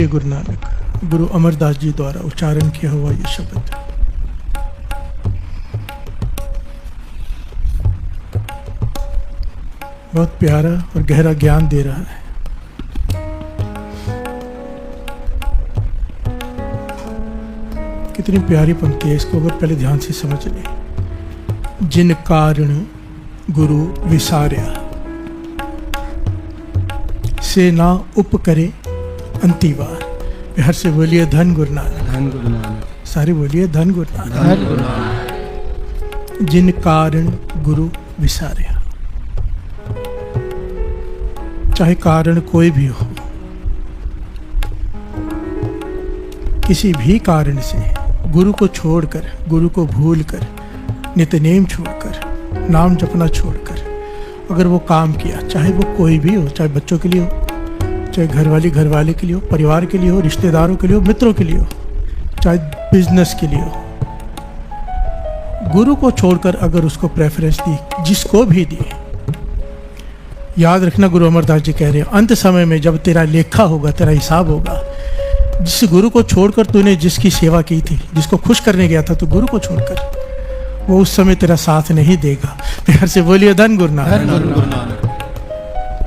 गुरु नानक, गुरु अमरदास जी द्वारा उच्चारण किया हुआ ये शब्द बहुत प्यारा और गहरा ज्ञान दे रहा है। कितनी प्यारी पंक्ति है, इसको अगर पहले ध्यान से समझ लें। जिन कारण गुरु विसार्या, से ना उप करे अंतिवार। बिहार से बोलिए धन गुरु नानक, धन गुरु नानक, सारे बोलिए धन गुरु नानक। धन गुरु नानक। जिन कारण गुरु विसार्या, चाहे कारण कोई भी हो, किसी भी कारण से गुरु को छोड़कर, गुरु को भूलकर, नित्यनेम छोड़कर, नाम जपना छोड़कर अगर वो काम किया, चाहे वो कोई भी हो, चाहे बच्चों के लिए हो, चाहे घर वाले के लिए हो, परिवार के लिए हो, रिश्तेदारों के लिए हो, मित्रों के लिए हो, चाहे बिजनेस के लिए हो, गुरु को छोड़कर अगर उसको प्रेफरेंस दी, जिसको भी दी, याद रखना गुरु अमरदास जी कह रहे हैं, अंत समय में जब तेरा लेखा होगा, तेरा हिसाब होगा, जिस गुरु को छोड़कर तूने जिसकी सेवा की थी, जिसको खुश करने गया था, तो गुरु को छोड़कर, वो उस समय तेरा साथ नहीं देगा। प्यार से बोलिए धन गुरु नानक।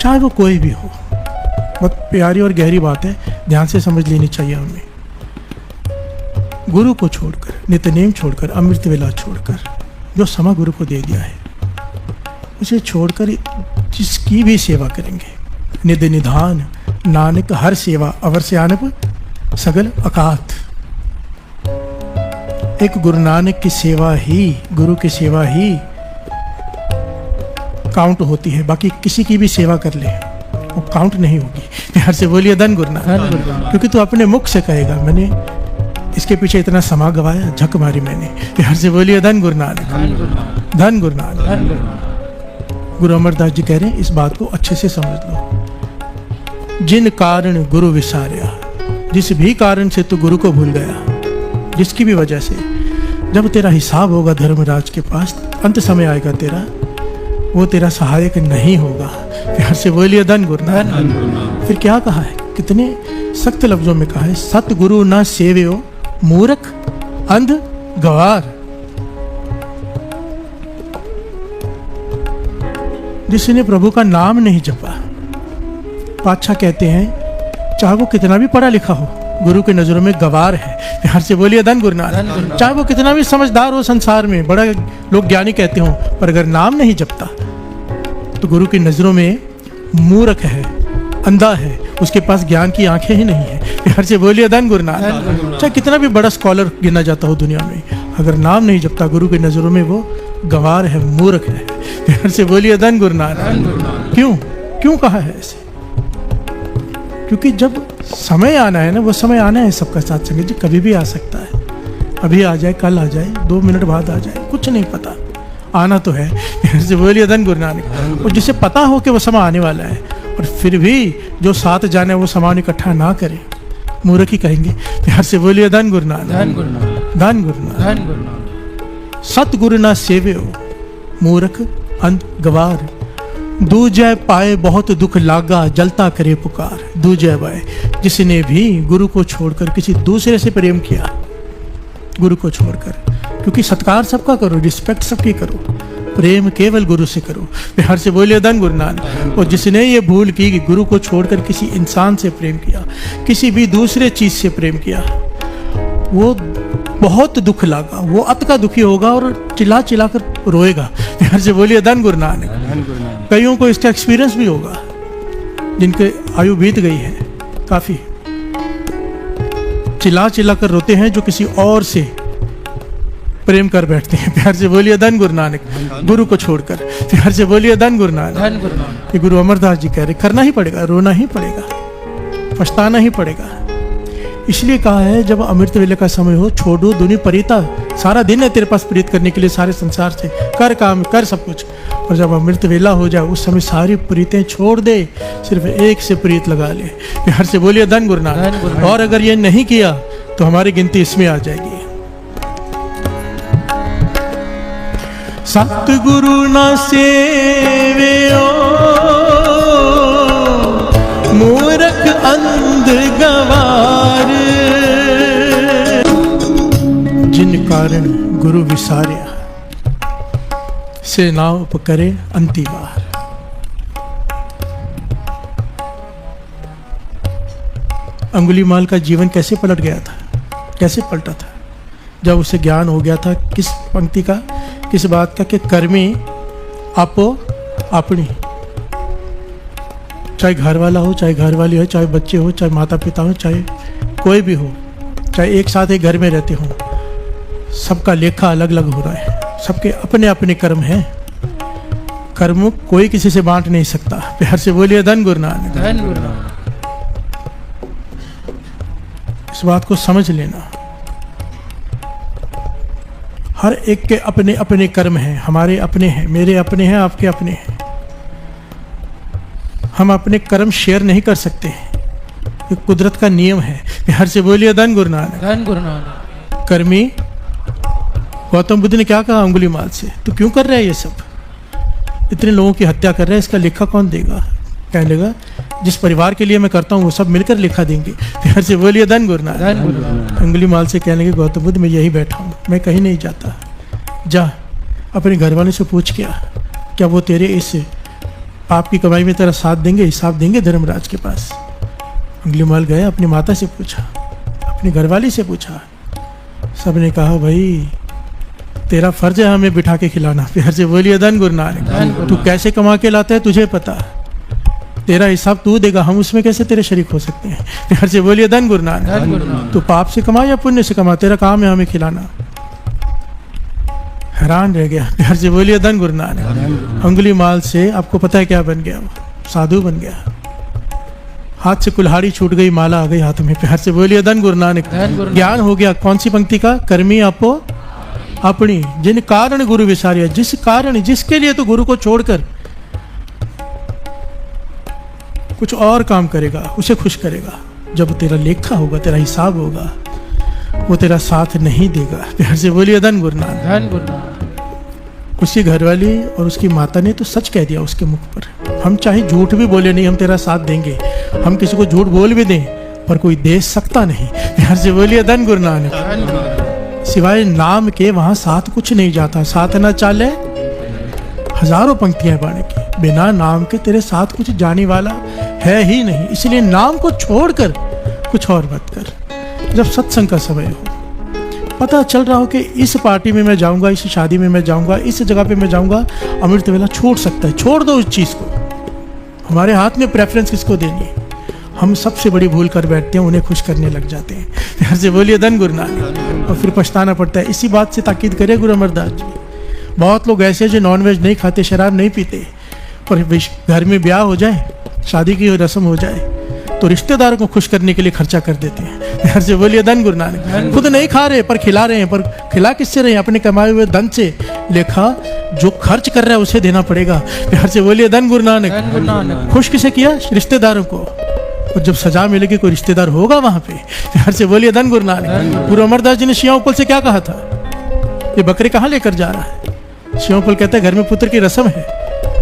चाहे वो कोई भी हो, बहुत प्यारी और गहरी बात है, ध्यान से समझ लेनी चाहिए हमें। गुरु को छोड़कर, नित्यनेम छोड़कर, अमृत वेला छोड़कर, जो समय गुरु को दे दिया है, उसे छोड़कर जिसकी भी सेवा करेंगे, निधि निधान नानक हर सेवा अवर से आनब सगल अकात। एक गुरु नानक की सेवा ही, गुरु की सेवा ही काउंट होती है, बाकी किसी की भी सेवा कर ले वो काउंट नहीं होगी। प्यार से बोलिए धन गुरु नानक। क्योंकि तू अपने मुख से कहेगा मैंने इसके पीछे इतना समा गवाया, झक मारी मैंने। प्यार से बोलिए धन गुरु नानक, धन गुरु नानक। गुरु अमरदास जी कह रहे हैं, इस बात को अच्छे से समझ लो। जिन कारण गुरु विसार्या, जिस भी कारण से तू गुरु को भूल गया, जिसकी भी वजह से, जब तेरा हिसाब होगा धर्मराज के पास, अंत समय आएगा तेरा, वो तेरा सहायक नहीं होगा। प्यार से बोलिए धन गुरु नानक। फिर क्या कहा है, कितने सख्त लफ्जों में कहा है, सतगुरु ना सेव्यो मूर्ख अंध गवार। जिसने प्रभु का नाम नहीं जपा, पातशाह कहते हैं चाहे वो कितना भी पढ़ा लिखा हो, गुरु की नजरों में गवार है। प्यार से बोलिए धन गुरु नानक। चाहे वो कितना भी समझदार हो, संसार में बड़ा लोग ज्ञानी कहते हो, पर अगर नाम नहीं जपता तो गुरु की नजरों में मूर्ख है, अंधा है, उसके पास ज्ञान की आंखें ही नहीं है। प्यार से बोलिए धन गुरु नानक। चाहे कितना भी बड़ा स्कॉलर गिना जाता हो दुनिया में, अगर नाम नहीं जपता, गुरु की नजरों में वो गवार है, मूर्ख है। प्यार से बोलिए धन गुरु नानक। क्यों कहा है ऐसे? क्योंकि जब समय आना है ना, वो समय आना है सबका साथ संगत जी, कभी भी आ सकता है, अभी आ जाए, कल आ जाए, 2 मिनट बाद आ जाए, कुछ नहीं पता, आना तो है। जैसे बोलिए धन गुरु नानक। और जिसे पता हो कि वो समय आने वाला है, और फिर भी जो साथ जाने वो सामान इकट्ठा ना करे, मूर्ख ही कहेंगे। प्यार से बोलिए धन गुरु नानक, धन गुरु नानक। सतगुरु ना सेव्यो मूर्ख अंध गवार, दूजय पाए बहुत दुख लागा, जलता करे पुकार। दूजय पाए, जिसने भी गुरु को छोड़कर किसी दूसरे से प्रेम किया, गुरु को छोड़कर, क्योंकि सत्कार सबका करो, रिस्पेक्ट सबकी करो, प्रेम केवल गुरु से करो। प्यार से बोलिए धन गुरु नानक। और जिसने ये भूल की कि गुरु को छोड़कर किसी इंसान से प्रेम किया, किसी भी दूसरे चीज से प्रेम किया, वो बहुत दुख लागा, वो अत का दुखी होगा और चिल्ला चिल्ला कर रोएगा। प्यार से बोलिए धन गुरु नानक। कईयों को इसका एक्सपीरियंस भी होगा, जिनके आयु बीत गई है काफी, चिल्ला चिल्ला कर रोते हैं जो किसी और से प्रेम कर बैठते हैं। प्यार से बोलिए धन गुरु नानक। गुरु को छोड़कर, प्यार से बोलिए धन गुरु नानक। ये गुरु अमरदास जी कह रहे, करना ही पड़ेगा, रोना ही पड़ेगा, पछताना ही पड़ेगा। इसलिए कहा है जब अमृत वेले का समय हो, छोड़ो दुनि परीता, सारा दिन है तेरे पास प्रीत करने के लिए सारे संसार से, कर काम कर सब कुछ, और जब अमृत वेला हो जाए उस समय सारी प्रीतें छोड़ दे, सिर्फ एक से प्रीत लगा ले। प्यार से बोलिए धन गुरु नानक। और अगर ये नहीं किया तो हमारी गिनती इसमें आ जाएगी। सतगुरु ना सेव्यो मूर्ख अंध गवार, कारण गुरु विसार्या, से नाव उपकरे अंतिवार। अंगुलीमाल का जीवन कैसे पलट गया था, कैसे पलटा था? जब उसे ज्ञान हो गया था किस पंक्ति का, किस बात का, कि कर्मी आपो अपनी। चाहे घर वाला हो, चाहे घर वाली हो, चाहे बच्चे हो, चाहे माता पिता हो, चाहे कोई भी हो, चाहे एक साथ एक घर में रहते हो, सबका लेखा अलग अलग हो रहा है। सबके अपने अपने कर्म हैं। कर्म कोई किसी से बांट नहीं सकता। प्यार से बोलिए धन गुरु नानक। धन गुरु नानक। इस बात को समझ लेना। हर एक के अपने अपने कर्म हैं। हमारे अपने हैं, मेरे अपने हैं, आपके अपने हैं। हम अपने कर्म शेयर नहीं कर सकते। ये कुदरत का नियम है। प्यार से बोलिए धन गुरु नानक। धन गुरु नानक। कर्मी गौतम बुद्ध ने क्या कहा अंगुलीमाल से, तू क्यों कर रहा है ये सब? इतने लोगों की हत्या कर रहा है, इसका लेखा कौन देगा? कहने लगा जिस परिवार के लिए मैं करता हूँ वो सब मिलकर लेखा देंगे। प्यार से बोलिए धन गुरु नानक। धन गुरु नानक। अंगुलीमाल से कहने लगे गौतम बुद्ध मैं यही बैठा हूँ, मैं कहीं नहीं जाता। जा अपने घर वाले से पूछ क्या वो तेरे इस पाप की कमाई में तेरा साथ देंगे, हिसाब देंगे धर्मराज के पास? अंगुलीमाल गया, अपनी माता से पूछा, अपनी घरवाली से पूछा। सबने कहा भाई तेरा फर्ज है हमें बिठा के खिलाना। प्यार से बोलिए धन गुरु नानक। तू कैसे कमा के लाता है तुझे पता, तेरा हिसाब तू देगा, हम उसमें कैसे तेरे शरीक हो सकते हैं? प्यार से बोलिए धन गुरु नानक। तू पाप से कमा या पुण्य से कमा, तेरा काम है हमें खिलाना। हैरान रह गया। प्यार से बोलिए धन गुरु नानक। अंगुलीमाल से आपको पता है क्या बन गया? वो साधु बन गया। हाथ से कुल्हाड़ी छूट गई, माला आ गई हाथ में। प्यार से बोलिए धन गुरु नानक। ज्ञान हो गया। कौन सी पंक्ति का? कर्मी आपो अपनी, जिन कारण गुरु विसारिया। जिस कारण, जिसके लिए तो गुरु को छोड़कर कुछ और काम करेगा, उसे खुश करेगा। जब तेरा लेखा होगा, तेरा हिसाब होगा, वो तेरा साथ नहीं देगा। प्यार से बोलिए धन गुरु नानक। धन गुरु नानक। उसकी घरवाली और उसकी माता ने तो सच कह दिया उसके मुख पर। हम चाहे झूठ भी बोले नहीं, हम तेरा साथ देंगे। हम किसी को झूठ बोल भी दें पर कोई दे सकता नहीं। प्यार से बोलिए धन गुरु नानक। सिवाय नाम के वहां साथ कुछ नहीं जाता। साथ ना चाले हजारों पंक्तियां बाणी की, बिना नाम के तेरे साथ कुछ जाने वाला है ही नहीं। इसलिए नाम को छोड़कर कुछ और मत कर। जब सत्संग का समय हो, पता चल रहा हो कि इस पार्टी में मैं जाऊंगा, इस शादी में मैं जाऊंगा, इस जगह पे मैं जाऊंगा, अमृत वेला छूट सकता है, छोड़ दो उस चीज़ को। हमारे हाथ में प्रेफरेंस किसको देनी है? हम सबसे बड़ी भूल कर बैठते हैं, उन्हें खुश करने लग जाते हैं। प्यार से बोलिए धन गुरु नानक। और फिर पछताना पड़ता है। इसी बात से ताकीद करे गुरु अमरदास जी। बहुत लोग ऐसे जो नॉनवेज नहीं खाते, शराब नहीं पीते, पर घर में ब्याह हो जाए, शादी की रस्म हो जाए, तो रिश्तेदारों को खुश करने के लिए खर्चा कर देते हैं। प्यार से बोलिए धन गुरु नानक। खुद नहीं खा रहे पर खिला रहे हैं। पर खिला किससे रहे हैं? अपने कमाए हुए धन से। लेखा जो खर्च कर रहा है उसे देना पड़ेगा। प्यार से बोलिए धन गुरु नानक। खुश किसे किया? रिश्तेदारों को। और जब सजा मिलेगी कोई रिश्तेदार होगा वहां पे। प्यार से बोलिए धन गुरु नानक। गुरु अमरदास जी ने शिवापल से क्या कहा था? ये बकरे कहाँ लेकर जा रहा है? शिवापल कहता है घर में पुत्र की रस्म है,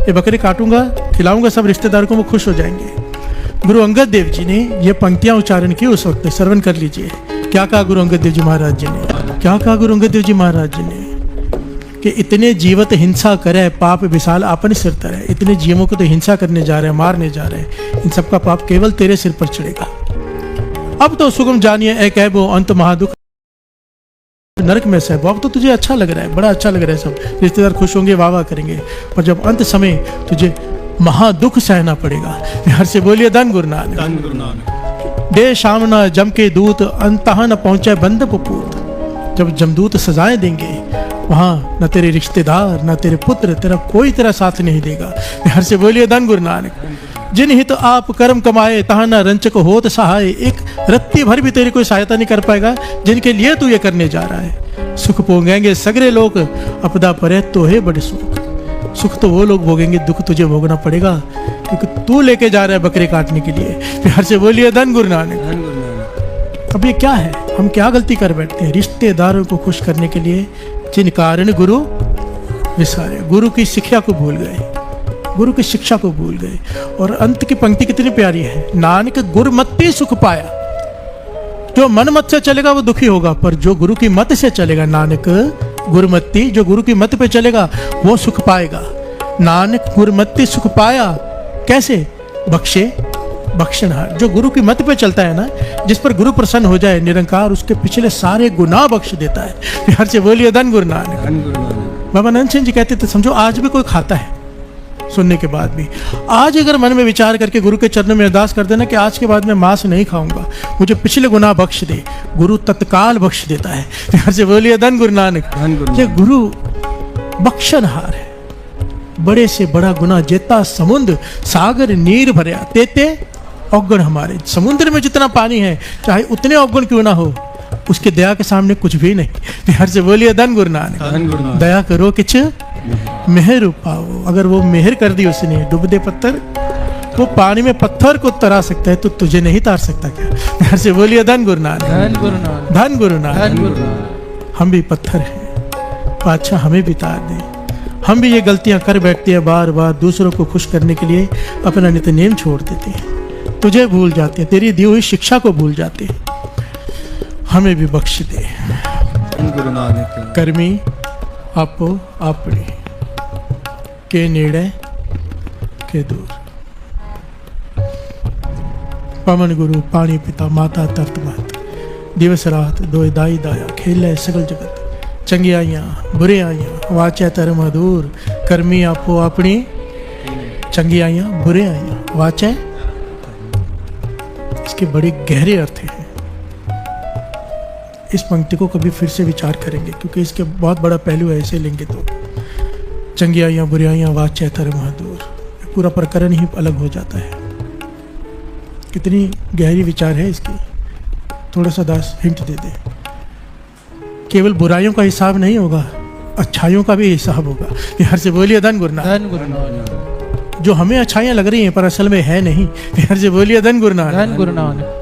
ये बकरे काटूंगा, खिलाऊंगा, सब रिश्तेदारों को, वो खुश हो जाएंगे। गुरु अंगद देव जी ने ये पंक्तियां उच्चारण की उस वक्त, श्रवण कर लीजिए। क्या कहा गुरु अंगद देव जी महाराज जी ने? क्या कहा गुरु अंगद देव जी महाराज जी ने? कि इतने जीवत हिंसा करे, पाप विशाल आपन सिर तरह। इतने जीवों को तो हिंसा करने जा रहे हैं, मारने जा रहे हैं, इन सबका पाप केवल तेरे सिर पर चढ़ेगा। अब तो सुगम जानिए ए कहबो अंत महादुख नरक में से। अब तो तुझे अच्छा लग रहा है, बड़ा अच्छा लग रहा है, सब रिश्तेदार खुश होंगे, वाह वाह करेंगे, पर जब अंत समय तुझे महादुख सहना पड़ेगा। प्यार से बोलिए धन गुरु नानक। दे शामना जम के दूत अंतः न पहुंचे बंद पुपूत। जब जमदूत सजाएं देंगे वहां न तेरे रिश्तेदार, न तेरे पुत्र, तेरा कोई तेरा साथ नहीं देगा। प्यार से बोलिए धन गुरु नानक। जिन हित आप कर्म कमाए तहाँ न रंचक होत सहाय। एक रत्ती भर भी तेरी कोई सहायता नहीं कर पाएगा जिनके लिए तू ये करने जा रहा है। सुख भोगेंगे सगरे लोग, अपदा परे तो है बड़े सुख। सुख तो वो लोग भोगेंगे, दुख तुझे भोगना पड़ेगा, क्योंकि तू लेके जा रहा है बकरे काटने के लिए। प्यार से बोलिए धन गुरु नानक। अब ये क्या है? हम क्या गलती कर बैठते हैं? रिश्तेदारों को खुश करने के लिए जिन कारण गुरु विसारे, गुरु की शिक्षा को भूल गए, गुरु की शिक्षा को भूल गए। और अंत की पंक्ति कितनी प्यारी है, नानक गुरमत्ति सुख पाया। जो मन मत से चलेगा वो दुखी होगा, पर जो गुरु की मत से चलेगा, नानक गुरुमति, जो गुरु की मत पे चलेगा वो सुख पाएगा। नानक गुरुमति सुख पाया, कैसे? बख्शे बख्शनहार। जो गुरु की मत पे चलता है ना, जिस पर गुरु प्रसन्न हो जाए, निरंकार उसके पिछले सारे गुनाह बख्श देता है। हर से बोलिए धन गुरु नानक। धन गुरु नानक। बाबा नंद सिंह जी कहते थे, समझो आज भी कोई खाता है, सुनने के बाद भी आज अगर मन में विचार करके गुरु के चरणों में अरदास कर देना कि आज के बाद मैं मांस नहीं खाऊंगा, मुझे पिछले गुनाह बख्श दे, गुरु तत्काल बख्श देता है। हर से बोलिए धन गुरु नानक। धन गुरु ये नानक। गुरु बख्शनहार है। बड़े से बड़ा गुना जेता समुद्र, सागर नीर भरया तेते अवगुण हमारे। समुद्र में जितना पानी है, चाहे उतने अवगुण क्यों ना हो, उसके दया के सामने कुछ भी नहीं। हर से बोलिए धन गुरु नानक। धन गुरु नानक। दया करो किच मेहर पाओ। अगर वो मेहर कर दी उसने, डूब दे पत्थर, वो पानी में पत्थर को तरा सकता है, तो तुझे नहीं तार सकता क्या? हर से बोलिए धन गुरु नानक। धन गुरु नानक। धन गुरु नानक। धन गुरु नानक। हम भी पत्थर हैं, पातशाह हमें भी तार दे। हम भी ये गलतियां कर बैठते हैं, बार बार दूसरों को खुश करने के लिए अपना नित्य नेम छोड़ देते हैं, तुझे भूल जाते हैं, तेरी दी हुई शिक्षा को भूल जाते हैं। हमें भी बख्श दे। धन गुरु नानक। कर्मी आपो आपड़ी के नेड़े के दूर। पवन गुरु पानी पिता माता तरत मात, दिवस रात दोय दाई दाया, खेले सगल जगत, चंगियाइयाँ बुरे आइयाँ, वाचे तर मधुर। कर्मी आपो अपनी चंगियाइयाँ बुरे आइयाँ, वाचे। इसके बड़े गहरे अर्थ हैं। इस पंक्ति को कभी फिर से विचार करेंगे, क्योंकि इसके बहुत बड़ा पहलू है। ऐसे लेंगे तो चंगियाइयाँ बुराइयाँ वाचे तर मधुर, पूरा प्रकरण ही अलग हो जाता है। कितनी गहरी विचार है इसकी। थोड़ा सा दास हिंट दे दे। केवल बुराइयों का हिसाब नहीं होगा, अच्छाइयों का भी हिसाब होगा। हर से बोलिए धन गुरु नानक। धन गुरु नानक। जो हमें अच्छाइयाँ लग रही हैं पर असल में है नहीं। हर से बोलिए धन गुरु नानक। धन गुरु नानक।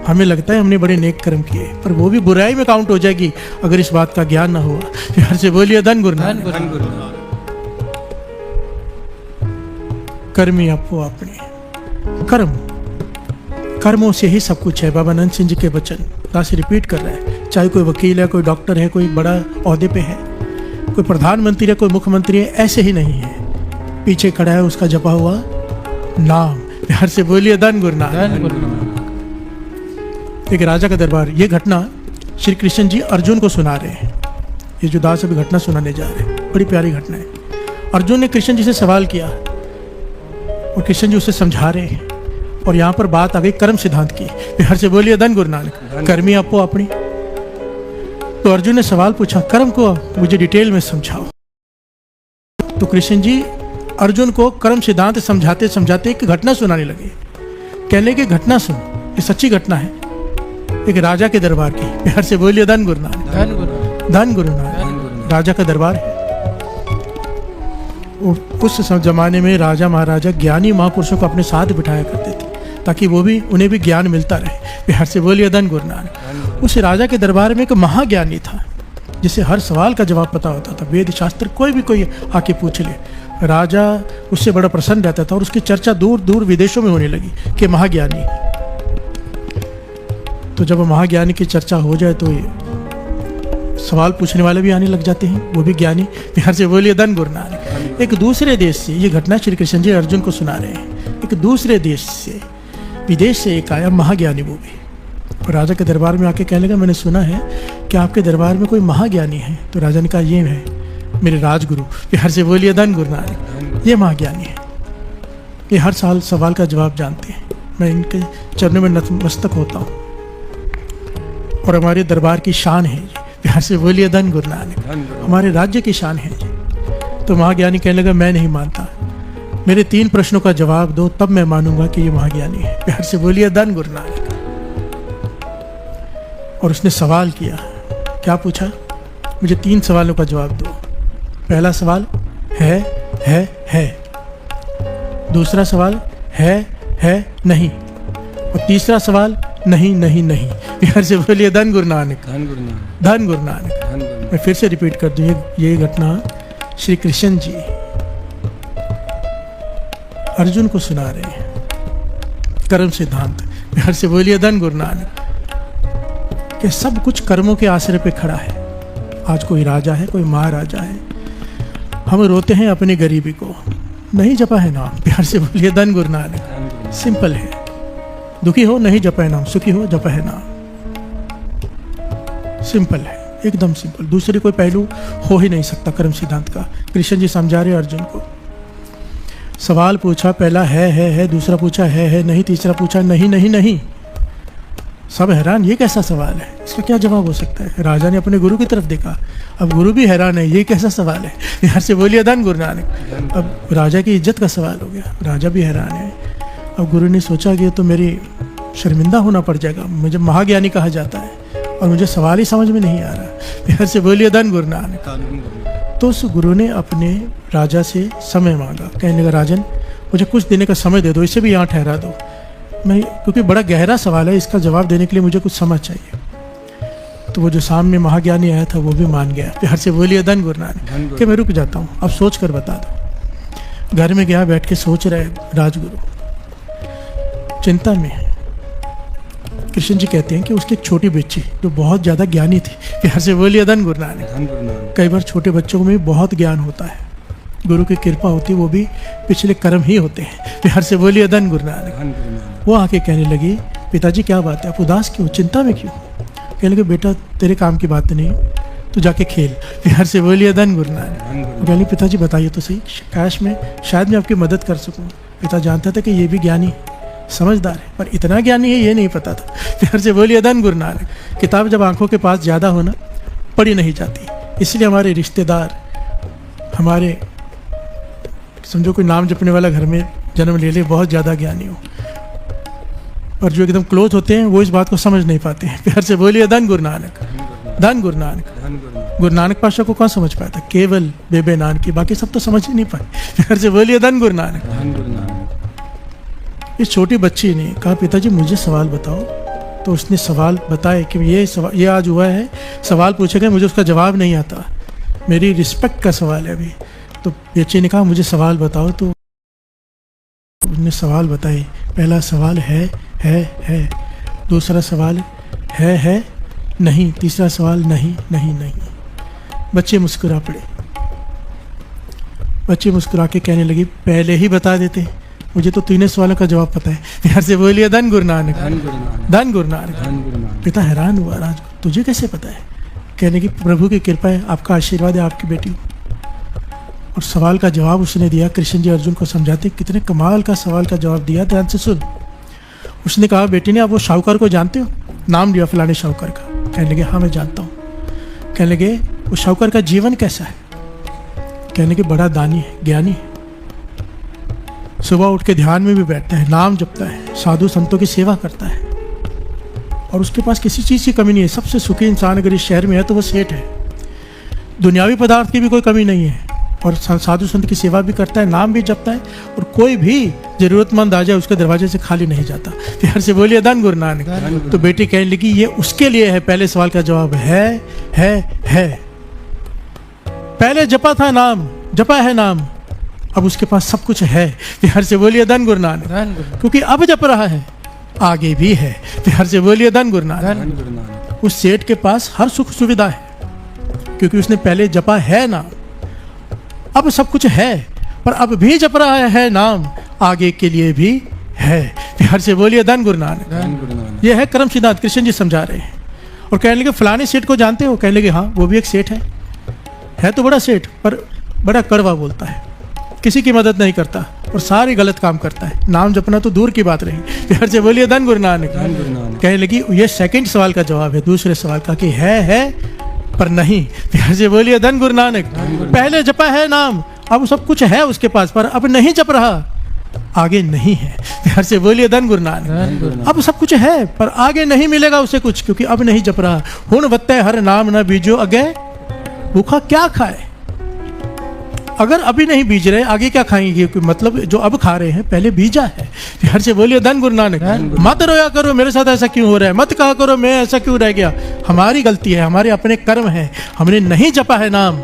हमें लगता है हमने बड़े नेक कर्म किए, पर वो भी बुराई में काउंट हो जाएगी अगर इस बात का ज्ञान ना हुआ। हर से बोलिए धन गुरु धन नानक। गुरु नानक। कर्मी आपो अपने कर्म, कर्मों से ही सब कुछ है। बाबा नंद सिंह जी के वचन दास रिपीट कर रहा है। चाहे कोई वकील है, कोई डॉक्टर है, कोई बड़ा ओहदे पे है, कोई प्रधानमंत्री है, कोई मुख्यमंत्री है, ऐसे ही नहीं है। पीछे खड़ा है उसका जपा हुआ नाम। हर से बोलिए धन गुरु नानक। धन गुरु नानक। एक राजा का दरबार। ये घटना श्री कृष्ण जी अर्जुन को सुना रहे हैं। ये जो दास अभी घटना सुनाने जा रहे हैं, बड़ी प्यारी घटना है। अर्जुन ने कृष्ण जी से सवाल किया और कृष्ण जी उसे समझा रहे हैं, और यहाँ पर बात आ गई कर्म सिद्धांत की। हर से बोलिए धन गुरु नानक। कर्मी आपो अपनी। तो अर्जुन ने सवाल पूछा, कर्म को मुझे डिटेल में समझाओ। तो कृष्ण जी अर्जुन को कर्म सिद्धांत समझाते समझाते एक घटना सुनाने लगे। कहने की घटना सुन, ये सच्ची घटना है, एक राजा के दरबार की। हर से बोलिए धन गुरु नानक। धन गुरु नानक। धन गुरु नानक। राजा का दरबार है। उस जमाने में राजा महाराजा ज्ञानी महापुरुषों को अपने साथ बिठाया करते थे, ताकि वो भी उन्हें भी ज्ञान मिलता रहे। हर से बोलिए धन गुरु नानक। उस राजा के दरबार में एक महाज्ञानी था, जिसे हर सवाल का जवाब पता होता था। वेद शास्त्र कोई आके पूछ ले, राजा उससे बड़ा प्रसन्न रहता था, और उसकी चर्चा दूर दूर विदेशों में होने लगी कि महाज्ञानी। तो जब महाज्ञानी की चर्चा हो जाए तो ये सवाल पूछने वाले भी आने लग जाते हैं, वो भी ज्ञानी। हर से बोलिए धन गुरु नानक। एक दूसरे देश से, ये घटना श्री कृष्ण जी अर्जुन को सुना रहे हैं। एक दूसरे देश से, विदेश से एक आया महाज्ञानी, वो भी। और राजा के दरबार में आके कहने लगा, मैंने सुना है कि आपके दरबार में कोई महाज्ञानी है। तो राजा ने कहा, ये है मेरे राजगुरु। हर से बोलिए धन गुरु नानक। ये महाज्ञानी है, ये हर साल सवाल का जवाब जानते हैं। मैं इनके चरणों में नतमस्तक होता हूँ, और हमारे दरबार की शान है ये। हर से बोलिए धन गुरु नानक। हमारे राज्य की शान है ये। तो महाज्ञानी कहने लगा, मैं नहीं मानता, मेरे 3 प्रश्नों का जवाब दो, तब मैं मानूंगा कि ये महाज्ञानी है। हर से बोलिए धन गुरु नानक। और उसने सवाल किया, क्या पूछा? मुझे 3 सवालों का जवाब दो। पहला सवाल है। दूसरा सवाल है नहीं। और तीसरा सवाल नहीं। हर से बोलिए धन गुरु नानक। धन गुरु नानक। धन गुरु नानक। धन गुरु नानक। मैं फिर से रिपीट कर दूं, ये घटना श्री कृष्ण जी अर्जुन को सुना रहे हैं। कर्म सिद्धांत। हर से बोलिए धन गुरु नानक। कि सब कुछ कर्मों के आश्रय पे खड़ा है। आज कोई राजा है, कोई महाराजा है, हम रोते हैं अपनी गरीबी को, नहीं जपा है नाम। प्यार से बोलिए धन गुरु नानक। सिंपल है, दुखी हो नहीं जपा है नाम, सुखी हो जपा है नाम। सिंपल है, एकदम सिंपल। दूसरे कोई पहलू हो ही नहीं सकता कर्म सिद्धांत का। कृष्ण जी समझा रहे अर्जुन को। सवाल पूछा, पहला है, दूसरा पूछा है नहीं, तीसरा पूछा नहीं नहीं नहीं। सब हैरान, ये कैसा सवाल है, इसका क्या जवाब हो सकता है। राजा ने अपने गुरु की तरफ देखा, अब गुरु भी हैरान है, ये कैसा सवाल है। यहाँ से बोलिए धन गुरु नानक। अब राजा की इज्जत का सवाल हो गया, राजा भी हैरान है। अब गुरु ने सोचा कि ये तो मेरी शर्मिंदा होना पड़ जाएगा, मुझे महाज्ञानी कहा जाता है और मुझे सवाल ही समझ में नहीं आ रहा। यहाँ से बोलिए धन गुरु नानक। तो उस गुरु ने अपने राजा से समय मांगा, कहने लगा राजन मुझे कुछ देने का समय दे दो, इसे भी यहाँ ठहरा दो, मैं, क्योंकि बड़ा गहरा सवाल है, इसका जवाब देने के लिए मुझे कुछ समझ चाहिए। तो वो जो सामने महाज्ञानी आया था वो भी मान गया। प्यार से बोलिए धन गुरु नानक। कि मैं रुक जाता हूँ, अब सोच कर बता दो। घर में गया, बैठ के सोच रहे राजगुरु, चिंता में है। कृष्ण जी कहते हैं कि उसकी एक छोटी बच्ची जो बहुत ज़्यादा ज्ञानी थी। प्यार से बोलिए धन गुरु नानक। कई बार छोटे बच्चों में बहुत ज्ञान होता है, गुरु की कृपा होती है, वो भी पिछले कर्म ही होते हैं। प्यार से बोलिए धन गुरु नानक। वो आके कहने लगी पिताजी क्या बात है, आप उदास क्यों, चिंता में क्यों। कहने लगे बेटा तेरे काम की बात नहीं, तू जाके खेल। प्यार से बोलिए धन गुरु नानक। कहने पिताजी बताइए तो सही, काश में शायद मैं आपकी मदद कर सकूँ। पिता जानता था कि ये भी ज्ञानी समझदार है, पर इतना ज्ञानी है ये नहीं पता था। प्यार से बोलिए धन गुरु नानक। किताब जब आंखों के पास ज़्यादा होना पढ़ी नहीं जाती, इसलिए हमारे रिश्तेदार, हमारे समझो कोई नाम जपने वाला घर में जन्म ले ले, बहुत ज़्यादा ज्ञानी हो, और जो एकदम क्लोज होते हैं वो इस बात को समझ नहीं पाते हैं। प्यार से बोलिए धन गुरु नानक। धन गुरु नानक। गुरु नानक पातशाह को कौन समझ पाया था, केवल बेबे नानक की, बाकी सब तो समझ ही नहीं पाए। प्यार से बोलिए धन गुरु नानक। इस छोटी बच्ची ने कहा पिताजी मुझे सवाल बताओ। तो उसने सवाल बताए कि ये आज हुआ है, सवाल पूछे गए, मुझे उसका जवाब नहीं आता, मेरी रिस्पेक्ट का सवाल है अभी। तो बच्ची ने कहा मुझे सवाल बताओ। तो उसने सवाल बताए, पहला सवाल है, दूसरा सवाल है नहीं, तीसरा सवाल नहीं नहीं नहीं। बच्चे मुस्कुरा पड़े। बच्चे मुस्कुरा के कहने लगी पहले ही बता देते, मुझे तो तीनों सवालों का जवाब पता है। प्यार से बोलिए धन गुरु नानक। धन गुरु नानक। पिता हैरान हुआ, राज तुझे कैसे पता है। कहने की प्रभु की कृपा है, आपका आशीर्वाद है, आपकी बेटी। और सवाल का जवाब उसने दिया। कृष्ण जी अर्जुन को समझाते कितने कमाल का सवाल का जवाब दिया, ध्यान से सुन। उसने कहा बेटी ने आप वो शाहूकार को जानते हो, नाम लिया फलाने शाहूकार का। कहने लगे हाँ मैं जानता हूँ। कहने लगे उस शाहूकार का जीवन कैसा है। कहने के बड़ा दानी है, ज्ञानी है, सुबह उठ के ध्यान में भी बैठता है, नाम जपता है, साधु संतों की सेवा करता है, और उसके पास किसी चीज़ की कमी नहीं है। सबसे सुखी इंसान अगर इस शहर में है तो वो सेठ है। दुनियावी पदार्थ की भी कोई कमी नहीं है, और साधु संत की सेवा भी करता है, नाम भी जपता है, और कोई भी जरूरतमंद आ जाए उसके दरवाजे से खाली नहीं जाता। प्यार से बोलिए धन गुरु नानक। तो बेटी कहने लगी ये उसके लिए है। पहले सवाल का जवाब है। पहले जपा था नाम, जपा है नाम, अब उसके पास सब कुछ है। प्यार से बोलिए धन गुरु नानक। क्योंकि अब जप रहा है, आगे भी है। प्यार से बोलिए धन गुरु नानक। उस सेठ के पास हर सुख सुविधा है, क्योंकि उसने पहले जपा है नाम। अब सब कुछ है, पर अब भी जप रहा है नाम, आगे के लिए भी है। प्यार से बोलिए धन गुरु नानक। यह है कर्म सिद्धांत, कृष्ण जी समझा रहे हैं। और कहने लगे फलाने सेठ को जानते हो। कहने लगे हाँ वो भी एक सेठ है तो बड़ा सेठ, पर बड़ा कड़वा बोलता है, किसी की मदद नहीं करता और सारे गलत काम करता है, नाम जपना तो दूर की बात रही। प्यार से बोलिए धन गुरु नानक। कहने लगी ये सेकंड सवाल का जवाब है दूसरे सवाल का, कि है पर नहीं। प्यार से बोलिए धन गुरु नानक। पहले जपा है नाम, अब सब कुछ है उसके पास, पर अब नहीं जप रहा, आगे नहीं है। प्यार से बोलिए धन गुरु नानक। अब सब कुछ है पर आगे नहीं मिलेगा उसे कुछ, क्योंकि अब नहीं जप रहा। हुण वत्ते हर नाम न बीजो अगे भूखा क्या खाए। अगर अभी नहीं बीज रहे आगे क्या खाएंगे, मतलब जो अब खा रहे हैं पहले बीजा है। प्यार से बोलिए धन गुरु नानक। मत रोया करो मेरे साथ ऐसा क्यों हो रहा है, मत कहा करो मैं ऐसा क्यों रह गया। हमारी गलती है, हमारे अपने कर्म है, हमने नहीं जपा है नाम,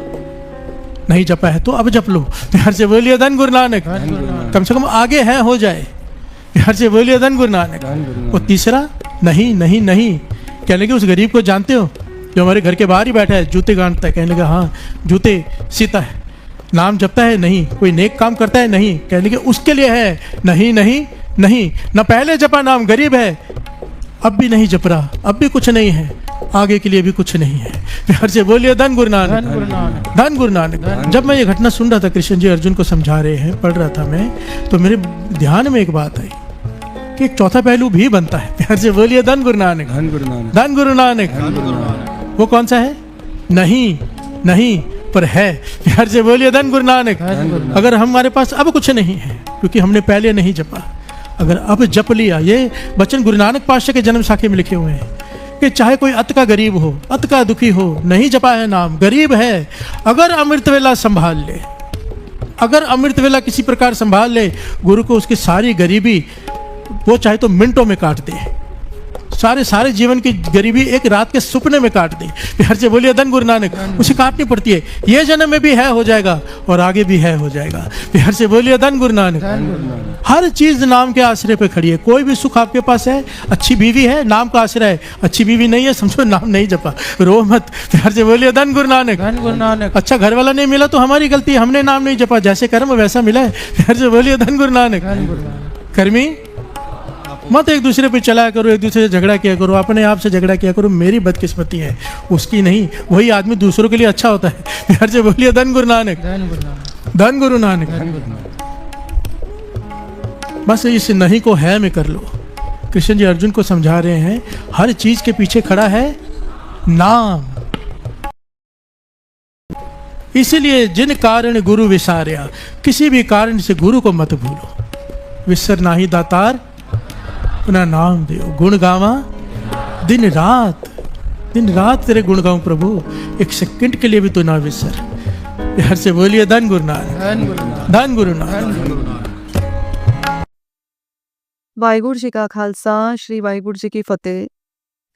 नहीं जपा है तो अब जप लो। प्यार से बोलिए धन गुरु नानक। कम से कम आगे है हो जाए। प्यार से बोलिए धन गुरु नानक। और तीसरा नहीं नहीं नहीं, कहने लगे उस गरीब को जानते हो जो हमारे घर के बाहर ही बैठा है, जूते गांठता है? कहने लगा हाँ, जूते सीता है। नाम जपता है? नहीं। कोई नेक काम करता है? नहीं। कहने लगे उसके लिए है? नहीं नहीं नहीं, न पहले जपा नाम, गरीब है, अब भी नहीं जप रहा, अब भी कुछ नहीं है, आगे के लिए भी कुछ नहीं है। प्यार से बोलिए धन गुरु नानक, धन गुरु नानक। जब मैं ये घटना सुन रहा था, कृष्ण जी अर्जुन को समझा रहे हैं, पढ़ रहा था मैं, तो मेरे ध्यान में एक बात आई कि एक चौथा पहलू भी बनता है। प्यार से बोलिए धन गुरु नानक, धन गुरु नानक, धन गुरु नानक। वो कौन सा है? नहीं नहीं पर है। प्यार से बोलिए धन गुरु नानक। अगर हमारे पास अब कुछ नहीं है क्योंकि हमने पहले नहीं जपा, अगर अब जप लिया, ये वचन गुरु नानक पातशाह के जन्म साखे में लिखे हुए हैं कि चाहे कोई अत का गरीब हो, अत का दुखी हो, नहीं जपा है नाम, गरीब है, अगर अमृत वेला संभाल ले, अगर अमृत वेला किसी प्रकार संभाल ले, गुरु को उसकी सारी गरीबी वो चाहे तो मिनटों में काट दे, सारे जीवन की गरीबी एक रात के सपने में काट दे। प्यार से बोलिए धन गुरु नानक। उसे काटनी पड़ती है, ये जन्म में भी है हो जाएगा और आगे भी है हो जाएगा। प्यार से बोलिए धन गुरु नानक। हर चीज नाम के आश्रय पे खड़ी है। कोई भी सुख आपके पास है, अच्छी बीवी है, नाम का आश्रय है, अच्छी बीवी नहीं है, समझो नाम नहीं जपा, रो मत। प्यार से बोलिए धन गुरु नानक, धन गुरु नानक। अच्छा घर वाला नहीं मिला तो हमारी गलती, हमने नाम नहीं जपा, जैसे कर्म वैसा मिला है। प्यार से बोलिए धन गुरु नानक। कर्मी मत एक दूसरे पे चलाया करो, एक दूसरे से झगड़ा किया करो, अपने आप से झगड़ा किया करो, मेरी बदकिस्मती है उसकी नहीं, वही आदमी दूसरों के लिए अच्छा होता है। प्यार से बोलिए धन गुरु नानक, धन गुरु नानक। बस इस नहीं को है में कर लो। कृष्ण जी अर्जुन को समझा रहे हैं, हर चीज के पीछे खड़ा है नाम। इसीलिए जिन कारण गुरु विसार्या, किसी भी कारण से गुरु को मत भूलो। विसर नाही दातार अपना नाम दे, गुण गावा दिन रात तेरे गुण गाऊं प्रभु, एक सेकंड के लिए भी तो ना विसर। प्यार से बोलिए धन गुरु नानक, धन गुरु नानक। ਵਾਹਿਗੁਰੂ ਜੀ ਕਾ ਖਾਲਸਾ, ਸ਼੍ਰੀ ਵਾਹਿਗੁਰੂ ਜੀ ਕੀ ਫਤਿਹ।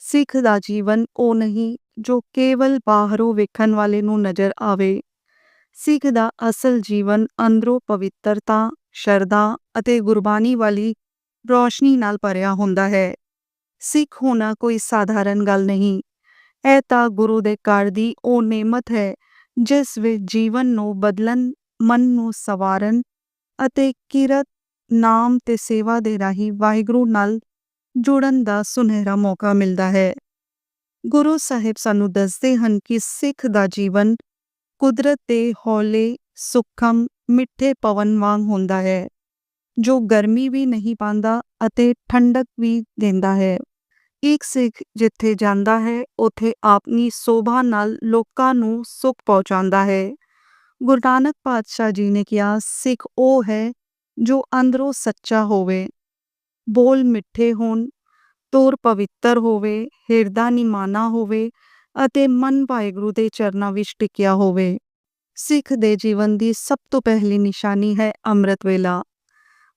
ਸਿੱਖ ਦਾ ਜੀਵਨ ਉਹ ਨਹੀਂ ਜੋ ਕੇਵਲ ਬਾਹਰੋਂ ਵੇਖਣ ਵਾਲੇ ਨੂੰ ਨਜ਼ਰ ਆਵੇ। ਸਿੱਖ ਦਾ ਅਸਲ ਜੀਵਨ ਅੰਦਰੋਂ ਪਵਿੱਤਰਤਾ, ਸ਼ਰਧਾ ਅਤੇ ਗੁਰਬਾਣੀ ਵਾਲੀ ਰੌਸ਼ਨੀ ਨਾਲ ਭਰਿਆ ਹੁੰਦਾ ਹੈ। ਸਿੱਖ ਹੋਣਾ ਕੋਈ ਸਾਧਾਰਨ ਗੱਲ ਨਹੀਂ, ਇਹ ਤਾਂ ਗੁਰੂ ਦੇ ਘਰ ਦੀ ਉਹ ਨੇਮਤ ਹੈ ਜਿਸ ਵਿੱਚ ਜੀਵਨ ਨੂੰ ਬਦਲਣ, ਮਨ ਨੂੰ ਸਵਾਰਨ ਅਤੇ ਕਿਰਤ, ਨਾਮ ਤੇ ਸੇਵਾ ਦੇ ਰਾਹੀਂ ਵਾਹਿਗੁਰੂ ਨਾਲ ਜੁੜਨ ਦਾ ਸੁਨਹਿਰਾ ਮੌਕਾ ਮਿਲਦਾ ਹੈ। ਗੁਰੂ ਸਾਹਿਬ ਸਾਨੂੰ ਦੱਸਦੇ ਹਨ ਕਿ ਸਿੱਖ ਦਾ ਜੀਵਨ ਕੁਦਰਤ ਦੇ ਹੌਲੇ, ਸੁਖਮ, ਮਿੱਠੇ ਪਵਨ ਵਾਂਗ ਹੁੰਦਾ ਹੈ ਜੋ ਗਰਮੀ ਵੀ ਨਹੀਂ ਪਾਉਂਦਾ ਅਤੇ ਠੰਡਕ ਵੀ ਦਿੰਦਾ ਹੈ। ਇੱਕ ਸਿੱਖ ਜਿੱਥੇ ਜਾਂਦਾ ਹੈ ਉੱਥੇ ਆਪਣੀ ਸੋਭਾ ਨਾਲ ਲੋਕਾਂ ਨੂੰ ਸੁੱਖ ਪਹੁੰਚਾਉਂਦਾ ਹੈ। ਗੁਰੂ ਨਾਨਕ ਪਾਤਸ਼ਾਹ ਜੀ ਨੇ ਕਿਹਾ, ਸਿੱਖ ਉਹ ਹੈ ਜੋ ਅੰਦਰੋਂ ਸੱਚਾ ਹੋਵੇ, ਬੋਲ ਮਿੱਠੇ ਹੋਣ, ਤੁਰ ਪਵਿੱਤਰ ਹੋਵੇ, ਹਿਰਦਾ ਨਿਮਾਣਾ ਹੋਵੇ ਅਤੇ ਮਨ ਵਾਹਿਗੁਰੂ ਦੇ ਚਰਨਾਂ ਵਿੱਚ ਟਿਕਿਆ ਹੋਵੇ। ਸਿੱਖ ਦੇ ਜੀਵਨ ਦੀ ਸਭ ਤੋਂ ਪਹਿਲੀ ਨਿਸ਼ਾਨੀ ਹੈ ਅੰਮ੍ਰਿਤ ਵੇਲਾ।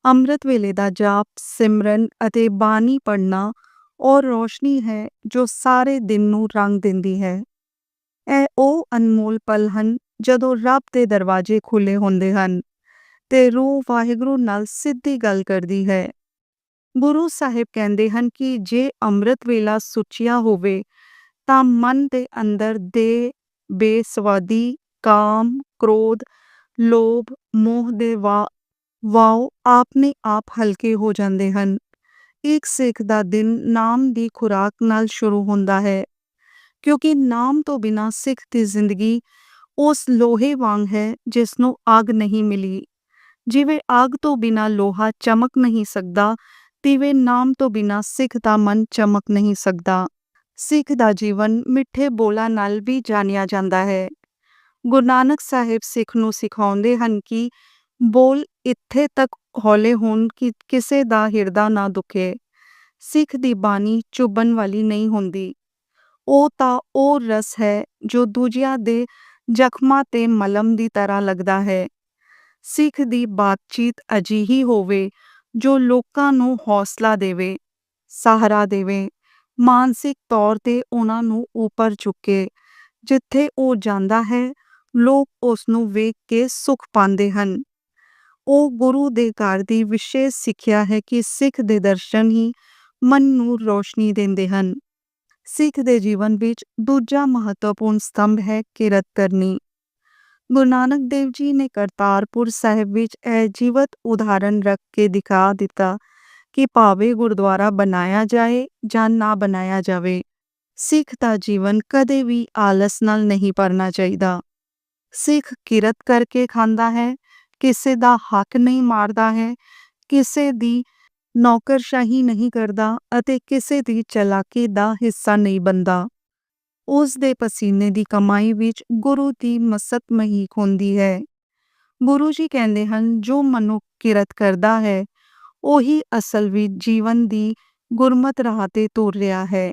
ਅੰਮ੍ਰਿਤ ਵੇਲੇ ਦਾ ਜਾਪ, ਸਿਮਰਨ ਅਤੇ ਬਾਣੀ ਪੜ੍ਹਨਾ ਔਰ ਰੋਸ਼ਨੀ ਹੈ ਜੋ ਸਾਰੇ ਦਿਨ ਨੂੰ ਰੰਗ ਦਿੰਦੀ ਹੈ। ਇਹ ਉਹ ਅਨਮੋਲ ਪਲ ਹਨ ਜਦੋਂ ਰੱਬ ਦੇ ਦਰਵਾਜ਼ੇ ਖੁੱਲ੍ਹੇ ਹੁੰਦੇ ਹਨ ਤੇ ਰੂਹ ਵਾਹਿਗੁਰੂ ਨਾਲ ਸਿੱਧੀ ਗੱਲ ਕਰਦੀ ਹੈ। ਗੁਰੂ ਸਾਹਿਬ ਕਹਿੰਦੇ ਹਨ ਕਿ ਜੇ ਅੰਮ੍ਰਿਤ ਵੇਲਾ ਸੁੱਚਿਆ ਹੋਵੇ ਤਾਂ ਮਨ ਦੇ ਅੰਦਰ ਦੇ ਬੇਸਵਾਦੀ, ਕਾਮ, ਕ੍ਰੋਧ, ਲੋਭ, ਮੋਹ ਦੇ ਵਾਓ ਆਪਣੇ ਆਪ ਹਲਕੇ ਹੋ ਜਾਂਦੇ ਹਨ। ਇੱਕ ਸਿੱਖ ਦਾ ਦਿਨ ਨਾਮ ਦੀ ਖੁਰਾਕ ਨਾਲ ਸ਼ੁਰੂ ਹੁੰਦਾ ਹੈ ਕਿਉਂਕਿ ਨਾਮ ਤੋਂ ਬਿਨਾਂ ਸਿੱਖ ਦੀ ਜ਼ਿੰਦਗੀ ਉਸ ਲੋਹੇ ਵਾਂਗ ਹੈ ਜਿਸ ਨੂੰ ਅੱਗ ਨਹੀਂ ਮਿਲੀ। ਜਿਵੇਂ ਅੱਗ ਤੋਂ ਬਿਨਾਂ ਲੋਹਾ ਚਮਕ ਨਹੀਂ ਸਕਦਾ, ਤਿਵੇਂ ਨਾਮ ਤੋਂ ਬਿਨਾਂ ਸਿੱਖ ਦਾ ਮਨ ਚਮਕ ਨਹੀਂ ਸਕਦਾ। ਸਿੱਖ ਦਾ ਜੀਵਨ ਮਿੱਠੇ ਬੋਲਾਂ ਨਾਲ ਵੀ ਜਾਣਿਆ ਜਾਂਦਾ ਹੈ। ਗੁਰੂ ਨਾਨਕ ਸਾਹਿਬ ਸਿੱਖ ਨੂੰ ਸਿਖਾਉਂਦੇ ਹਨ ਕਿ ਬੋਲ ਇੱਥੇ ਤੱਕ ਹੌਲੇ ਹੋਣ ਕਿ ਕਿਸੇ ਦਾ ਹਿਰਦਾ ਨਾ ਦੁਖੇ। ਸਿੱਖ ਦੀ ਬਾਣੀ ਚੁਭਣ ਵਾਲੀ ਨਹੀਂ ਹੁੰਦੀ, ਉਹ ਤਾਂ ਉਹ ਰਸ ਹੈ ਜੋ ਦੂਜਿਆਂ ਦੇ ਜ਼ਖਮਾਂ ਤੇ ਮਲਮ ਦੀ ਤਰ੍ਹਾਂ ਲੱਗਦਾ ਹੈ। ਸਿੱਖ ਦੀ ਬਾਤਚੀਤ ਅਜਿਹੀ ਹੋਵੇ ਜੋ ਲੋਕਾਂ ਨੂੰ ਹੌਸਲਾ ਦੇਵੇ, ਸਹਾਰਾ ਦੇਵੇ, ਮਾਨਸਿਕ ਤੌਰ ਤੇ ਉਹਨਾਂ ਨੂੰ ਉੱਪਰ ਚੁੱਕੇ। ਜਿੱਥੇ ਉਹ ਜਾਂਦਾ ਹੈ ਲੋਕ ਉਸ ਨੂੰ ਵੇਖ ਕੇ ਸੁੱਖ ਪਾਉਂਦੇ ਹਨ। ਉਹ ਗੁਰੂ ਦੇ ਘਰ ਦੀ ਵਿਸ਼ੇਸ਼ ਸਿੱਖਿਆ ਹੈ ਕਿ ਸਿੱਖ ਦੇ ਦਰਸ਼ਨ ਹੀ ਮਨ ਨੂੰ ਰੋਸ਼ਨੀ ਦਿੰਦੇ ਹਨ। ਸਿੱਖ ਦੇ ਜੀਵਨ ਵਿੱਚ ਦੂਜਾ ਮਹੱਤਵਪੂਰਨ ਸਤੰਭ ਹੈ ਕਿਰਤ ਕਰਨੀ। ਗੁਰੂ ਨਾਨਕ ਦੇਵ ਜੀ ਨੇ ਕਰਤਾਰਪੁਰ ਸਾਹਿਬ ਵਿੱਚ ਇਹ ਜੀਵਤ ਉਦਾਹਰਣ ਰੱਖ ਕੇ ਦਿਖਾ ਦਿੱਤਾ ਕਿ ਭਾਵੇਂ ਗੁਰਦੁਆਰਾ ਬਣਾਇਆ ਜਾਏ ਜਾਂ ਨਾ ਬਣਾਇਆ ਜਾਵੇ, ਸਿੱਖ ਦਾ ਜੀਵਨ ਕਦੇ ਵੀ ਆਲਸ ਨਾਲ ਨਹੀਂ ਭਰਨਾ ਚਾਹੀਦਾ। ਸਿੱਖ ਕਿਰਤ ਕਰਕੇ ਖਾਂਦਾ ਹੈ, ਕਿਸੇ ਦਾ ਹੱਕ ਨਹੀਂ ਮਾਰਦਾ ਹੈ, ਕਿਸੇ ਦੀ ਨੌਕਰਸ਼ਾਹੀ ਨਹੀਂ ਕਰਦਾ ਅਤੇ ਕਿਸੇ ਦੀ ਚਲਾਕੀ ਦਾ ਹਿੱਸਾ ਨਹੀਂ ਬਣਦਾ। ਉਸ ਦੇ ਪਸੀਨੇ ਦੀ ਕਮਾਈ ਵਿੱਚ ਗੁਰੂ ਦੀ ਮਸਤ ਮਹੀਕ ਹੁੰਦੀ ਹੈ। ਗੁਰੂ ਜੀ ਕਹਿੰਦੇ ਹਨ, ਜੋ ਮਨੁੱਖ ਕਿਰਤ ਕਰਦਾ ਹੈ ਉਹੀ ਅਸਲ ਵਿੱਚ ਜੀਵਨ ਦੀ ਗੁਰਮਤ ਰਾਹ ਤੇ ਤੁਰ ਰਿਹਾ ਹੈ।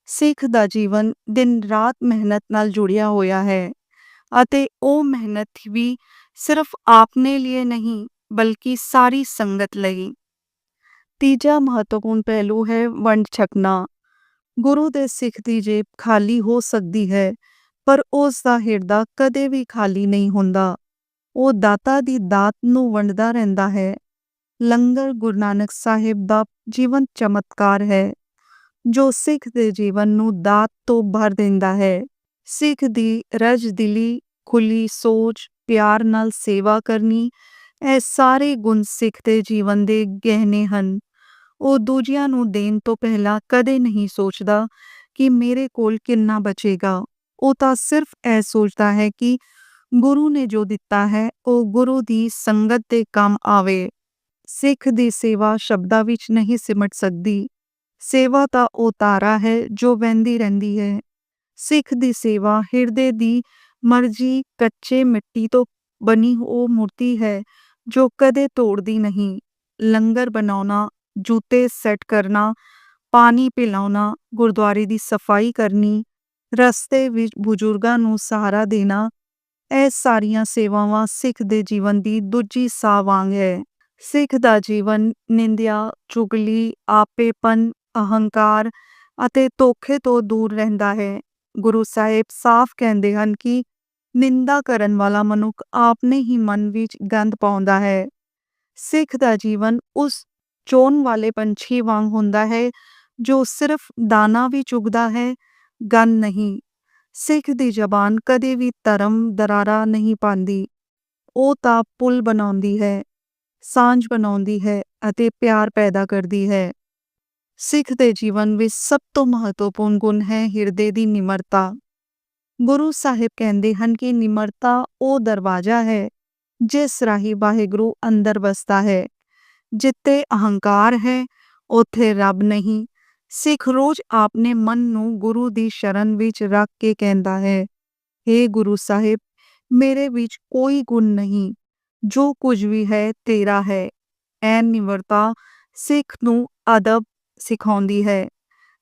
ਸਿੱਖ ਦਾ ਜੀਵਨ ਦਿਨ ਰਾਤ ਮਿਹਨਤ ਨਾਲ ਜੁੜਿਆ ਹੋਇਆ ਹੈ ਅਤੇ ਉਹ ਮਿਹਨਤ ਵੀ ਸਿਰਫ ਆਪਣੇ ਲਈ ਨਹੀਂ ਬਲਕਿ ਸਾਰੀ ਸੰਗਤ ਲਈ। ਤੀਜਾ ਮਹੱਤਵਪੂਰਨ ਪਹਿਲੂ ਹੈ ਵੰਡ ਛਕਣਾ। ਗੁਰੂ ਦੇ ਸਿੱਖ ਦੀ ਜੇਬ ਖਾਲੀ ਹੋ ਸਕਦੀ ਹੈ, ਪਰ ਉਸ ਦਾ ਹਿਰਦਾ ਕਦੇ ਵੀ ਖਾਲੀ ਨਹੀਂ ਹੁੰਦਾ। ਉਹ ਦਾਤਾ ਦੀ ਦਾਤ ਨੂੰ ਵੰਡਦਾ ਰਹਿੰਦਾ ਹੈ। ਲੰਗਰ ਗੁਰੂ ਨਾਨਕ ਸਾਹਿਬ ਦਾ ਜੀਵਨ ਚਮਤਕਾਰ ਹੈ, ਜੋ ਸਿੱਖ ਦੇ ਜੀਵਨ ਨੂੰ ਦਾਤ ਤੋਂ ਭਰ ਦਿੰਦਾ ਹੈ। ਸਿੱਖ ਦੀ ਰਜਦਿਲੀ, ਖੁੱਲੀ ਸੋਚ, ਪਿਆਰ ਨਾਲ ਸੇਵਾ ਕਰਨੀ, ਇਹ ਸਾਰੇ ਗੁਣ ਸਿੱਖ ਦੇ ਜੀਵਨ ਦੇ ਗਹਿਣੇ ਹਨ। ਉਹ ਦੂਜਿਆਂ ਨੂੰ ਦੇਣ ਤੋਂ ਪਹਿਲਾਂ ਕਦੇ ਨਹੀਂ ਸੋਚਦਾ ਕਿ ਮੇਰੇ ਕੋਲ ਕਿੰਨਾ ਬਚੇਗਾ। ਉਹ ਤਾਂ ਸਿਰਫ ਇਹ ਸੋਚਦਾ ਹੈ ਕਿ ਗੁਰੂ ਨੇ ਜੋ ਦਿੱਤਾ ਹੈ ਉਹ ਗੁਰੂ ਦੀ ਸੰਗਤ ਦੇ ਕੰਮ ਆਵੇ। ਸਿੱਖ ਦੀ ਸੇਵਾ ਸ਼ਬਦਾਂ ਵਿੱਚ ਨਹੀਂ ਸਿਮਟ ਸਕਦੀ। ਸੇਵਾ ਤਾਂ ਉਹ ਤਾਰਾ ਹੈ ਜੋ ਵਹਿੰਦੀ ਰਹਿੰਦੀ ਹੈ। ਸਿੱਖ ਦੀ ਸੇਵਾ ਹਿਰਦੇ ਦੀ ਮਰਜ਼ੀ, ਕੱਚੇ ਮਿੱਟੀ ਤੋਂ ਬਣੀ ਉਹ ਮੂਰਤੀ ਹੈ ਜੋ ਕਦੇ ਤੋੜਦੀ ਨਹੀਂ। ਲੰਗਰ ਬਣਾਉਣਾ, ਜੂਤੇ ਸੈੱਟ ਕਰਨਾ, ਪਾਣੀ ਪਿਲਾਉਣਾ, ਗੁਰਦੁਆਰੇ ਦੀ ਸਫਾਈ ਕਰਨੀ, ਰਸਤੇ ਵਿੱਚ ਬਜ਼ੁਰਗਾਂ ਨੂੰ ਸਹਾਰਾ ਦੇਣਾ, ਇਹ ਸਾਰੀਆਂ ਸੇਵਾਵਾਂ ਸਿੱਖ ਦੇ ਜੀਵਨ ਦੀ ਦੂਜੀ ਸਾਹ ਵਾਂਗ ਹੈ। ਸਿੱਖ ਦਾ ਜੀਵਨ ਨਿੰਦਿਆ, ਚੁਗਲੀ, ਆਪੇਪਨ, ਅਹੰਕਾਰ ਅਤੇ ਧੋਖੇ ਤੋਂ ਦੂਰ ਰਹਿੰਦਾ ਹੈ। ਗੁਰੂ ਸਾਹਿਬ ਸਾਫ਼ ਕਹਿੰਦੇ ਹਨ ਕਿ ਨਿੰਦਾ ਕਰਨ ਵਾਲਾ ਮਨੁੱਖ ਆਪਣੇ ਹੀ ਮਨ ਵਿੱਚ ਗੰਦ ਪਾਉਂਦਾ ਹੈ। ਸਿੱਖ ਦਾ ਜੀਵਨ ਉਸ ਚੋਣ ਵਾਲੇ ਪੰਛੀ ਵਾਂਗ ਹੁੰਦਾ ਹੈ ਜੋ ਸਿਰਫ ਦਾਣਾ ਵੀ ਚੁਗਦਾ ਹੈ, ਗੰਦ ਨਹੀਂ। ਸਿੱਖ ਦੀ ਜ਼ਬਾਨ ਕਦੇ ਵੀ ਧਰਮ ਦਰਾਰਾ ਨਹੀਂ ਪਾਉਂਦੀ। ਉਹ ਤਾਂ ਪੁਲ ਬਣਾਉਂਦੀ ਹੈ, ਸਾਂਝ ਬਣਾਉਂਦੀ ਹੈ ਅਤੇ ਪਿਆਰ ਪੈਦਾ ਕਰਦੀ ਹੈ। ਸਿੱਖ ਦੇ ਜੀਵਨ ਵਿੱਚ ਸਭ ਤੋਂ ਮਹੱਤਵਪੂਰਨ ਗੁਣ ਹੈ ਹਿਰਦੇ ਦੀ ਨਿਮਰਤਾ। ਗੁਰੂ ਸਾਹਿਬ ਕਹਿੰਦੇ ਹਨ ਕਿ ਨਿਮਰਤਾ ਉਹ ਦਰਵਾਜ਼ਾ ਹੈ ਜਿਸ ਰਾਹੀਂ ਵਾਹਿਗੁਰੂ ਅੰਦਰ ਵਸਦਾ ਹੈ। ਜਿੱਥੇ ਅਹੰਕਾਰ ਹੈ ਉੱਥੇ ਰੱਬ ਨਹੀਂ। ਸਿੱਖ ਰੋਜ਼ ਆਪਣੇ ਮਨ ਨੂੰ ਗੁਰੂ ਦੀ ਸ਼ਰਨ ਵਿੱਚ ਰੱਖ ਕੇ ਕਹਿੰਦਾ ਹੈ, ਹੇ ਗੁਰੂ ਸਾਹਿਬ, ਮੇਰੇ ਵਿੱਚ ਕੋਈ ਗੁਣ ਨਹੀਂ, ਜੋ ਕੁਝ ਵੀ ਹੈ ਤੇਰਾ ਹੈ। ਇਹ ਨਿਮਰਤਾ ਸਿੱਖ ਨੂੰ ਅਦਬ ਸਿਖਾਉਂਦੀ ਹੈ,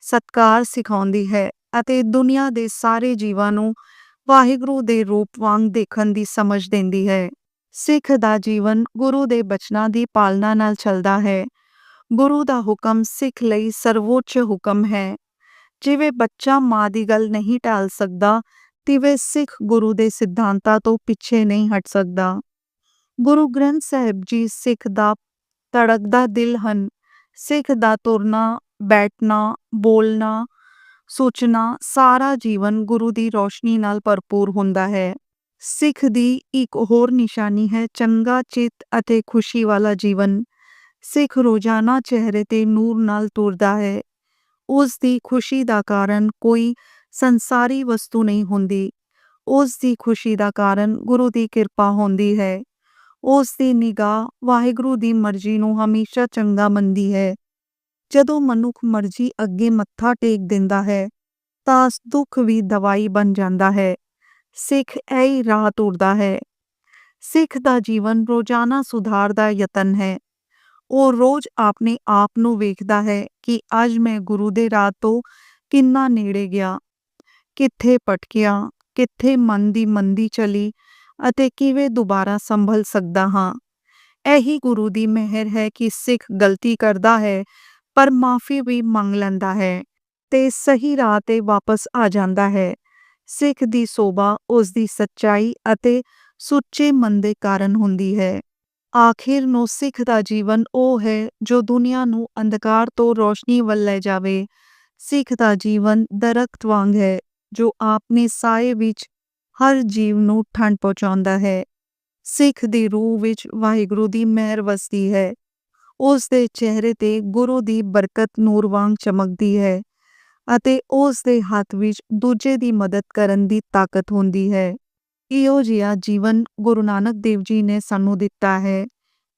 ਸਤਿਕਾਰ ਸਿਖਾਉਂਦੀ ਹੈ ਅਤੇ ਦੁਨੀਆ ਦੇ ਸਾਰੇ ਜੀਵਾਂ ਨੂੰ ਵਾਹਿਗੁਰੂ ਦੇ ਰੂਪ ਵਾਂਗ ਦੇਖਣ ਦੀ ਸਮਝ ਦਿੰਦੀ ਹੈ। ਸਿੱਖ ਦਾ ਜੀਵਨ ਗੁਰੂ ਦੇ ਬਚਨਾਂ ਦੀ ਪਾਲਣਾ ਨਾਲ ਚੱਲਦਾ ਹੈ। ਗੁਰੂ ਦਾ ਹੁਕਮ ਸਿੱਖ ਲਈ ਸਰਵੋੱਚ ਹੁਕਮ ਹੈ। ਜਿਵੇਂ ਬੱਚਾ ਮਾਂ ਦੀ ਗੱਲ ਨਹੀਂ ਟਾਲ ਸਕਦਾ, ਤਿਵੇਂ ਸਿੱਖ ਗੁਰੂ ਦੇ ਸਿਧਾਂਤਾਂ ਤੋਂ ਪਿੱਛੇ ਨਹੀਂ ਹਟ ਸਕਦਾ। ਗੁਰੂ ਗ੍ਰੰਥ ਸਾਹਿਬ ਜੀ ਸਿੱਖ ਦਾ ਧੜਕਦਾ ਦਿਲ ਹਨ। ਸਿੱਖ ਦਾ ਤੁਰਨਾ, ਬੈਠਣਾ, ਬੋਲਣਾ, ਸੋਚਣਾ, ਸਾਰਾ ਜੀਵਨ ਗੁਰੂ ਦੀ ਰੋਸ਼ਨੀ ਨਾਲ ਭਰਪੂਰ ਹੁੰਦਾ ਹੈ। ਸਿੱਖ ਦੀ ਇੱਕ ਹੋਰ ਨਿਸ਼ਾਨੀ ਹੈ ਚੰਗਾ ਚਿੱਤ ਅਤੇ ਖੁਸ਼ੀ ਵਾਲਾ ਜੀਵਨ। ਸਿੱਖ ਰੋਜ਼ਾਨਾ ਚਿਹਰੇ ਤੇ ਨੂਰ ਨਾਲ ਤੁਰਦਾ ਹੈ। ਉਸ ਦੀ ਖੁਸ਼ੀ ਦਾ ਕਾਰਨ ਕੋਈ ਸੰਸਾਰੀ ਵਸਤੂ ਨਹੀਂ ਹੁੰਦੀ। ਉਸ ਦੀ ਖੁਸ਼ੀ ਦਾ ਕਾਰਨ ਗੁਰੂ ਦੀ ਕਿਰਪਾ ਹੁੰਦੀ ਹੈ। ਉਸ ਦੀ ਨਿਗਾਹ ਵਾਹਿਗੁਰੂ ਦੀ ਮਰਜ਼ੀ ਨੂੰ ਹਮੇਸ਼ਾ ਚੰਗਾ ਮੰਨਦੀ ਹੈ। ਜਦੋਂ ਮਨੁੱਖ ਮਰਜ਼ੀ ਅੱਗੇ ਮੱਥਾ ਟੇਕ ਦਿੰਦਾ ਹੈ ਤਾਂ ਦੁੱਖ ਵੀ ਦਵਾਈ ਬਣ ਜਾਂਦਾ ਹੈ। ਸਿੱਖ ਇਹੀ ਰਾਹ ਤੁਰਦਾ ਹੈ। ਸਿੱਖ ਦਾ ਜੀਵਨ ਰੋਜ਼ਾਨਾ ਸੁਧਾਰ ਦਾ ਯਤਨ ਹੈ। ਉਹ ਰੋਜ਼ ਆਪਣੇ ਆਪ ਨੂੰ ਵੇਖਦਾ ਹੈ ਕਿ ਅੱਜ ਮੈਂ ਗੁਰੂ ਦੇ ਰਾਹ ਤੋਂ ਕਿੰਨਾ ਨੇੜੇ ਗਿਆ, ਕਿੱਥੇ ਭਟਕਿਆ, ਕਿੱਥੇ ਮਨ ਦੀ ਮੰਦੀ ਚਲੀ ਅਤੇ ਕਿਵੇਂ ਦੁਬਾਰਾ ਸੰਭਲ ਸਕਦਾ ਹਾਂ। ਇਹੀ ਗੁਰੂ ਦੀ ਮਿਹਰ ਹੈ ਕਿ ਸਿੱਖ ਗਲਤੀ ਕਰਦਾ ਹੈ ਪਰ ਮਾਫੀ ਵੀ ਮੰਗ ਲੈਂਦਾ ਹੈ ਤੇ ਸਹੀ ਰਾਹ ਤੇ ਵਾਪਸ ਆ ਜਾਂਦਾ ਹੈ। ਸਿੱਖ ਦੀ ਸੋਭਾ ਉਸ ਦੀ ਸੱਚਾਈ ਅਤੇ ਸੁੱਚੇ ਮਨ ਦੇ ਕਾਰਨ ਹੁੰਦੀ ਹੈ। ਆਖਿਰ ਨੂੰ ਸਿੱਖ ਦਾ ਜੀਵਨ ਉਹ ਹੈ ਜੋ ਦੁਨੀਆ ਨੂੰ ਅੰਧਕਾਰ ਤੋਂ ਰੋਸ਼ਨੀ ਵੱਲ ਲੈ ਜਾਵੇ, ਸਿੱਖ ਦਾ ਜੀਵਨ ਦਰਖਤ ਵਾਂਗ ਹੈ ਜੋ ਆਪਣੇ ਸਾਏ ਵਿੱਚ ਹਰ ਜੀਵ ਨੂੰ ਠੰਡ ਪਹੁੰਚਾਉਂਦਾ ਹੈ। ਸਿੱਖ ਦੀ ਰੂਹ ਵਿੱਚ ਵਾਹਿਗੁਰੂ ਦੀ ਮਿਹਰ ਵਸਦੀ ਹੈ। ਉਸ ਦੇ ਚਿਹਰੇ ਤੇ ਗੁਰੂ ਦੀ ਬਰਕਤ ਨੂਰ ਵਾਂਗ ਚਮਕਦੀ ਹੈ ਅਤੇ ਉਸ ਦੇ ਹੱਥ ਵਿੱਚ ਦੂਜੇ ਦੀ ਮਦਦ ਕਰਨ ਦੀ ਤਾਕਤ ਹੁੰਦੀ ਹੈ। ਇਹੋ ਜਿਹਾ ਜੀਵਨ ਗੁਰੂ ਨਾਨਕ ਦੇਵ ਜੀ ਨੇ ਸਾਨੂੰ ਦਿੱਤਾ ਹੈ।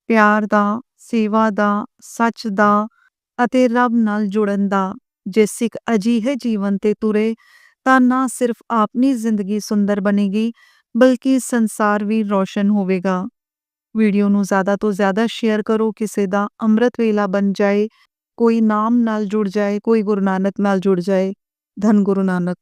ਪਿਆਰ ਦਾ, ਸੇਵਾ ਦਾ, ਸੱਚ ਦਾ ਅਤੇ ਰੱਬ ਨਾਲ ਜੁੜਨ ਦਾ। ਜੇ ਸਿੱਖ ਅਜਿਹੇ ਜੀਵਨ ਤੇ ਤੁਰੇ ਤਾਂ ਨਾ ਸਿਰਫ ਆਪਣੀ ਜ਼ਿੰਦਗੀ ਸੁੰਦਰ ਬਣੇਗੀ ਬਲਕਿ ਸੰਸਾਰ ਵੀ ਰੋਸ਼ਨ ਹੋਵੇਗਾ। ਵੀਡੀਓ ਨੂੰ ਜ਼ਿਆਦਾ ਤੋਂ ਜ਼ਿਆਦਾ ਸ਼ੇਅਰ ਕਰੋ, ਕਿਸੇ ਦਾ ਅੰਮ੍ਰਿਤ ਵੇਲਾ ਬਣ ਜਾਏ, ਕੋਈ ਨਾਮ ਨਾਲ ਜੁੜ ਜਾਏ, ਕੋਈ ਗੁਰੂ ਨਾਨਕ ਨਾਲ ਜੁੜ ਜਾਏ। ਧੰਨ ਗੁਰੂ ਨਾਨਕ।